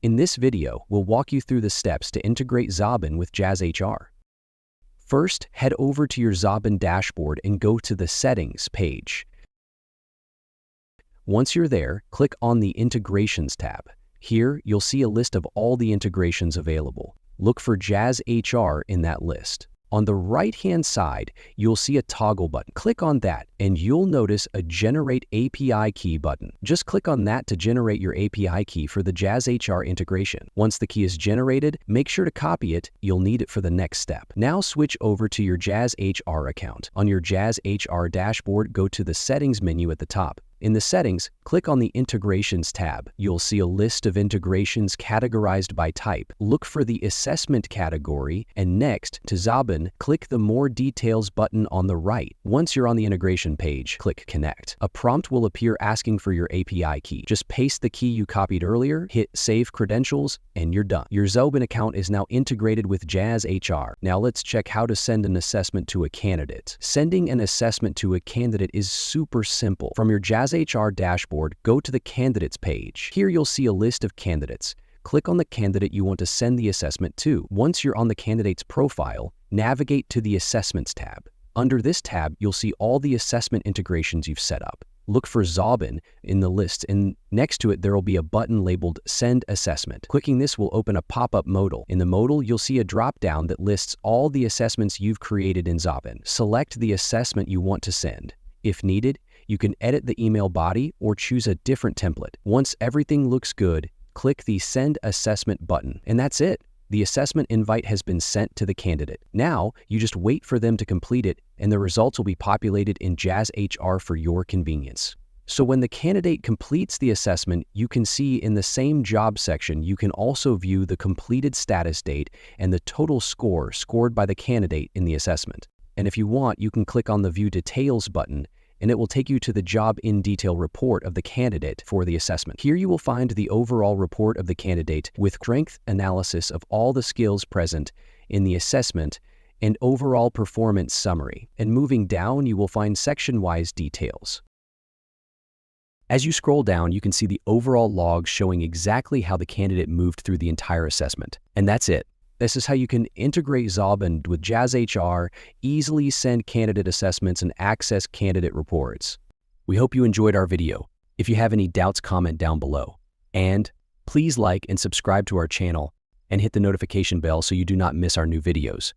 In this video, we'll walk you through the steps to integrate Xobin with JazzHR. First, head over to your Xobin dashboard and go to the Settings page. Once you're there, click on the Integrations tab. Here, you'll see a list of all the integrations available. Look for JazzHR in that list. On the right-hand side, you'll see a toggle button. Click on that, and you'll notice a Generate API Key button. Just click on that to generate your API key for the JazzHR integration. Once the key is generated, make sure to copy it. You'll need it for the next step. Now switch over to your JazzHR account. On your JazzHR dashboard, go to the Settings menu at the top. In the Settings, click on the Integrations tab. You'll see a list of integrations categorized by type. Look for the Assessment category, and next to Xobin, click the More Details button on the right. Once you're on the integration page, click Connect. A prompt will appear asking for your API key. Just paste the key you copied earlier, hit Save Credentials, and you're done. Your Xobin account is now integrated with JazzHR. Now let's check how to send an assessment to a candidate. Sending an assessment to a candidate is super simple. From your JazzHR dashboard, go to the Candidates page. Here you'll see a list of candidates. Click on the candidate you want to send the assessment to. Once you're on the candidate's profile, navigate to the Assessments tab. Under this tab, you'll see all the assessment integrations you've set up. Look for Xobin in the list, and next to it there will be a button labeled Send Assessment. Clicking this will open a pop-up modal. In the modal, you'll see a drop-down that lists all the assessments you've created in Xobin. Select the assessment you want to send. If needed, you can edit the email body or choose a different template. Once everything looks good, click the Send Assessment button, and that's it. The assessment invite has been sent to the candidate. Now, you just wait for them to complete it, and the results will be populated in JazzHR for your convenience. So when the candidate completes the assessment, you can see in the same job section, you can also view the completed status date and the total score scored by the candidate in the assessment. And if you want, you can click on the View Details button, and it will take you to the Job in Detail report of the candidate for the assessment. Here you will find the overall report of the candidate with strength analysis of all the skills present in the assessment and overall performance summary. And moving down, you will find section-wise details. As you scroll down, you can see the overall log showing exactly how the candidate moved through the entire assessment. And that's it. This is how you can integrate Xobin with JazzHR, easily send candidate assessments, and access candidate reports. We hope you enjoyed our video. If you have any doubts, comment down below. And please like and subscribe to our channel and hit the notification bell so you do not miss our new videos.